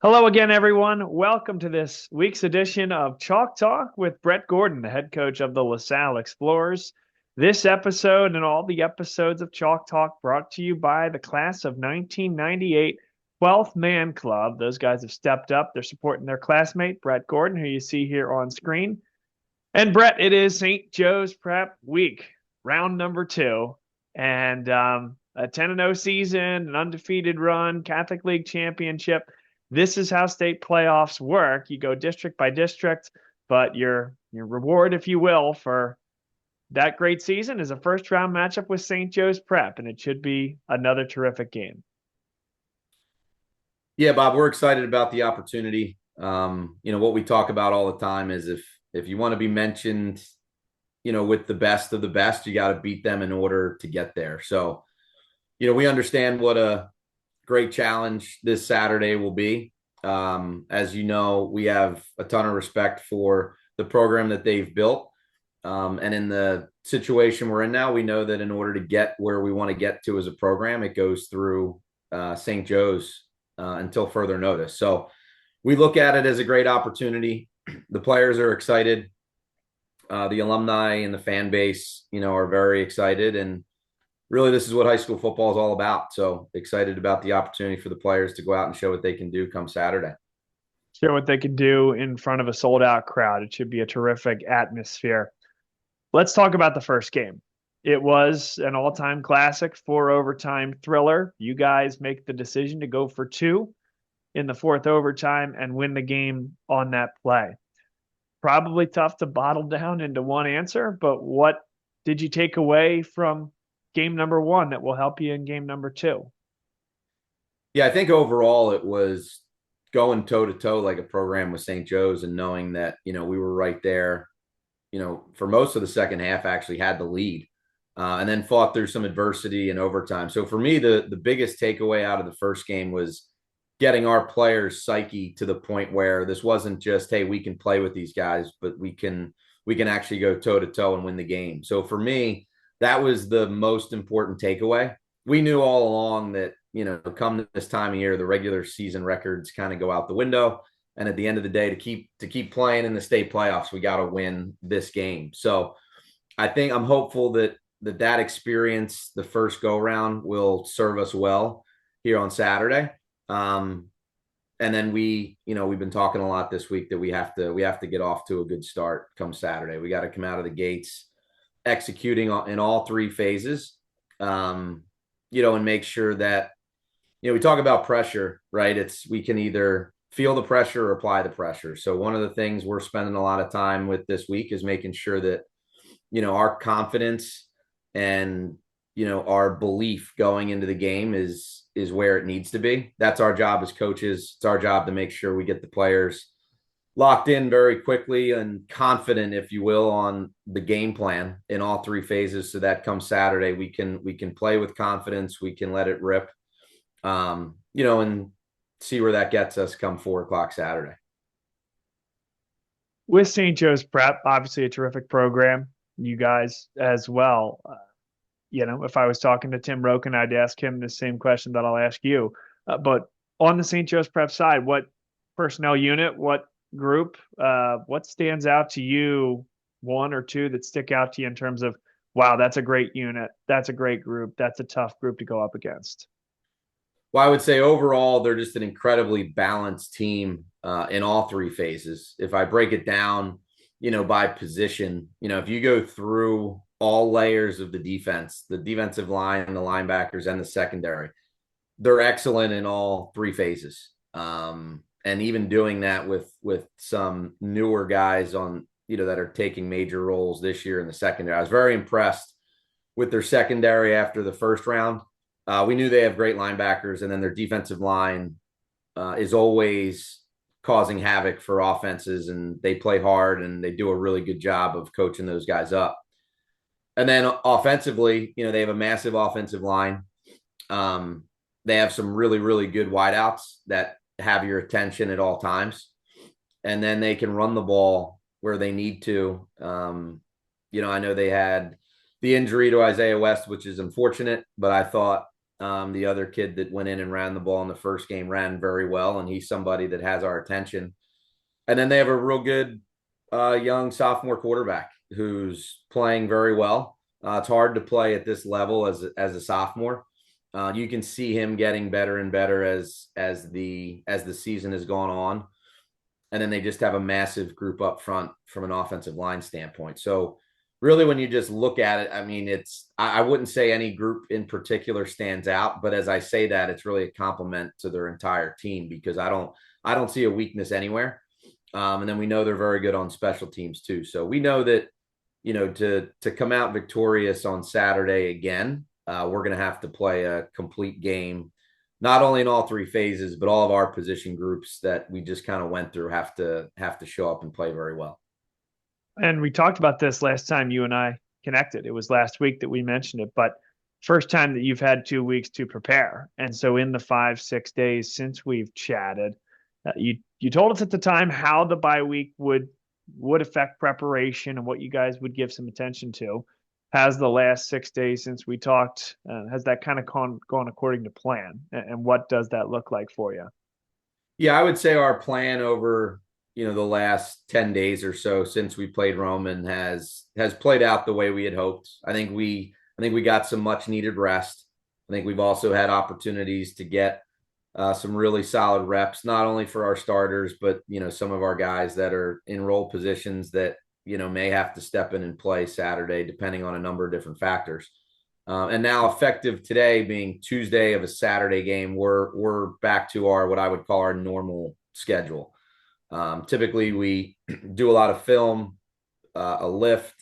Hello again, everyone. Welcome to this week's edition of Chalk Talk with Brett Gordon, the head coach of the LaSalle Explorers. This episode and all the episodes of Chalk Talk brought to you by the class of 1998 12th Man Club. Those guys have stepped up. They're supporting their classmate, Brett Gordon, who you see here on screen. And Brett, it is St. Joe's Prep Week, round number two. And a 10-0 season, an undefeated run, Catholic League championship. This is how state playoffs work. You go district by district, but your reward, if you will, for that great season is a first round matchup with St. Joe's Prep, and it should be another terrific game. Yeah, Bob, we're excited about the opportunity. What we talk about all the time is if you want to be mentioned, with the best of the best, you got to beat them in order to get there. So, we understand what a great challenge this Saturday will be. As you know, we have a ton of respect for the program that they've built. And in the situation we're in now, we know that in order to get where we want to get to as a program, it goes through St. Joe's until further notice. So we look at it as a great opportunity. The players are excited. The alumni and the fan base, are very excited. And really, this is what high school football is all about. So excited about the opportunity for the players to go out and show what they can do come Saturday. Show what they can do in front of a sold out crowd. It should be a terrific atmosphere. Let's talk about the first game. It was an all time classic, four overtime thriller. You guys make the decision to go for two in the fourth overtime and win the game on that play. Probably tough to bottle down into one answer, but what did you take away from game number one that will help you in game number two? Yeah, I think overall it was going toe to toe like a program with St. Joe's and knowing that, we were right there, for most of the second half, actually had the lead. And then fought through some adversity and overtime. So for me, the biggest takeaway out of the first game was getting our players' psyche to the point where this wasn't just, hey, we can play with these guys, but we can actually go toe to toe and win the game. So for me, that was the most important takeaway. We knew all along that, come this time of year, the regular season records kind of go out the window. And at the end of the day, to keep playing in the state playoffs, we got to win this game. So I think I'm hopeful that experience, the first go round, will serve us well here on Saturday. Um, and then we've been talking a lot this week that we have to get off to a good start come Saturday. We got to come out of the gates executing in all three phases, and make sure that we talk about pressure, right? We can either feel the pressure or apply the pressure. So one of the things we're spending a lot of time with this week is making sure that our confidence and our belief going into the game is where it needs to be. That's our job as coaches. It's our job to make sure we get the players locked in very quickly and confident, if you will, on the game plan in all three phases. So that come Saturday, we can play with confidence. We can let it rip, and see where that gets us come 4 o'clock Saturday. With St. Joe's Prep, obviously a terrific program. You guys as well. If I was talking to Tim Roken, I'd ask him the same question that I'll ask you. But on the St. Joe's Prep side, what personnel unit, what group, what stands out to you, one or two that stick out to you in terms of, wow, that's a great unit, that's a great group, that's a tough group to go up against? Well, I would say overall, they're just an incredibly balanced team in all three phases. If I break it down, by position, if you go through all layers of the defense, the defensive line, the linebackers, and the secondary, they're excellent in all three phases. And even doing that with some newer guys on, that are taking major roles this year in the secondary. I was very impressed with their secondary after the first round. We knew they have great linebackers, and then their defensive line is always causing havoc for offenses, and they play hard and they do a really good job of coaching those guys up. And then offensively, they have a massive offensive line. They have some really, really good wideouts that have your attention at all times. And then they can run the ball where they need to. I know they had the injury to Isaiah West, which is unfortunate, but I thought The other kid that went in and ran the ball in the first game ran very well, and he's somebody that has our attention. And then they have a real good young sophomore quarterback who's playing very well. It's hard to play at this level as a sophomore. You can see him getting better and better as the season has gone on. And then they just have a massive group up front from an offensive line standpoint. So really, when you just look at it, I mean, I wouldn't say any group in particular stands out, but as I say that, it's really a compliment to their entire team because I don't see a weakness anywhere. And then we know they're very good on special teams too. So we know that, to come out victorious on Saturday again, we're going to have to play a complete game, not only in all three phases, but all of our position groups that we just kind of went through have to show up and play very well. And we talked about this last time you and I connected. It was last week that we mentioned it, but first time that you've had 2 weeks to prepare. And so in the 5, 6 days since we've chatted, you told us at the time how the bye week would affect preparation and what you guys would give some attention to. Has the last 6 days since we talked, has that kind of gone according to plan? And what does that look like for you? Yeah, I would say our plan over, the last 10 days or so since we played Roman has played out the way we had hoped. I think we got some much needed rest. I think we've also had opportunities to get some really solid reps, not only for our starters, but some of our guys that are in role positions that may have to step in and play Saturday, depending on a number of different factors. And now, effective today, being Tuesday of a Saturday game, we're back to our what I would call our normal schedule. Typically, we do a lot of film, a lift,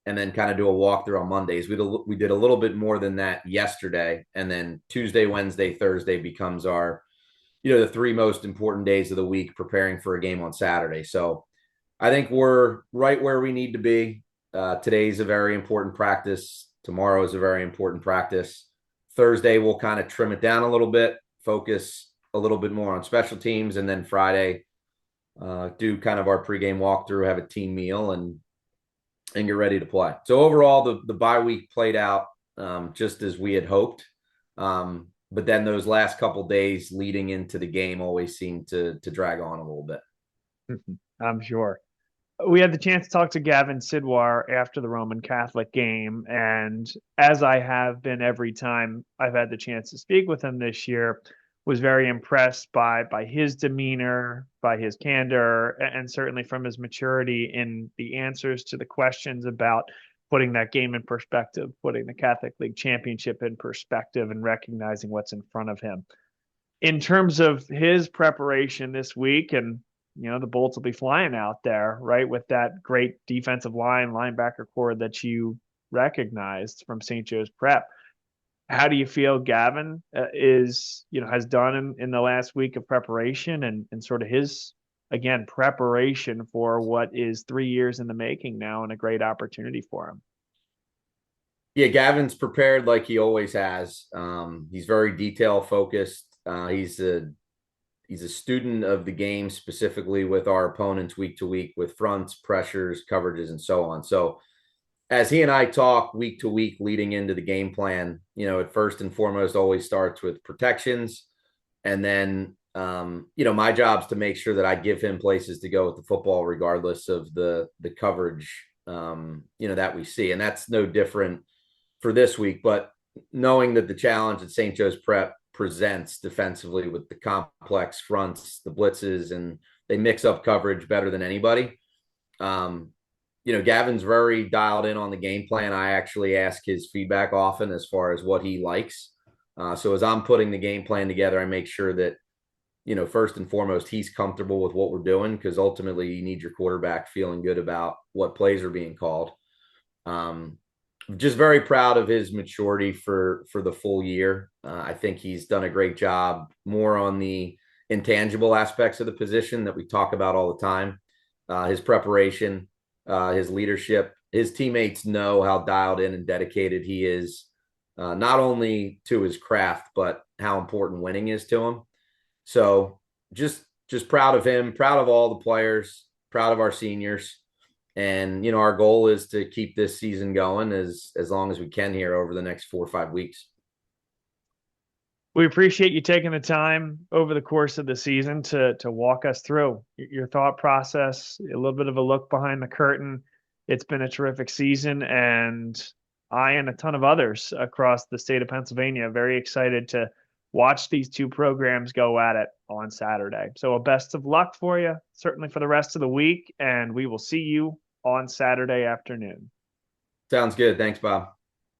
and then kind of do a walkthrough on Mondays. We did a little bit more than that yesterday, and then Tuesday, Wednesday, Thursday becomes our the three most important days of the week, preparing for a game on Saturday. So I think we're right where we need to be. Today's a very important practice. Tomorrow is a very important practice. Thursday, we'll kind of trim it down a little bit, focus a little bit more on special teams, and then Friday, do kind of our pregame walkthrough, have a team meal, and get ready to play. So overall, the bye week played out just as we had hoped. But then those last couple days leading into the game always seemed to drag on a little bit. I'm sure. We had the chance to talk to Gavin Sidar after the Roman Catholic game. And as I have been every time I've had the chance to speak with him this year, was very impressed by his demeanor, by his candor, and certainly from his maturity in the answers to the questions about putting that game in perspective, putting the Catholic League Championship in perspective, and recognizing what's in front of him. In terms of his preparation this week, and the Bolts will be flying out there, right, with that great defensive linebacker core that you recognized from St. Joe's Prep. How do you feel Gavin has done in the last week of preparation and sort of his, again, preparation for what is 3 years in the making now and a great opportunity for him? Yeah, Gavin's prepared like he always has. He's very detail focused. He's a student of the game, specifically with our opponents week to week, with fronts, pressures, coverages, and so on. So as he and I talk week to week leading into the game plan, it first and foremost always starts with protections. And then, my job is to make sure that I give him places to go with the football, regardless of the coverage, that we see. And that's no different for this week. But knowing that the challenge at St. Joe's Prep presents defensively with the complex fronts, the blitzes, and they mix up coverage better than anybody. Gavin's very dialed in on the game plan. I actually ask his feedback often as far as what he likes. So as I'm putting the game plan together, I make sure that, first and foremost, he's comfortable with what we're doing, because ultimately you need your quarterback feeling good about what plays are being called. Just very proud of his maturity for the full year. I think he's done a great job more on the intangible aspects of the position that we talk about all the time. His preparation, his leadership, his teammates know how dialed in and dedicated he is, not only to his craft, but how important winning is to him. So just proud of him, proud of all the players, proud of our seniors. And, our goal is to keep this season going as long as we can here over the next 4 or 5 weeks. We appreciate you taking the time over the course of the season to walk us through your thought process, a little bit of a look behind the curtain. It's been a terrific season, and I and a ton of others across the state of Pennsylvania are very excited to watch these two programs go at it on Saturday. So, a best of luck for you, certainly for the rest of the week, and we will see you on Saturday afternoon. Sounds good. Thanks, Bob.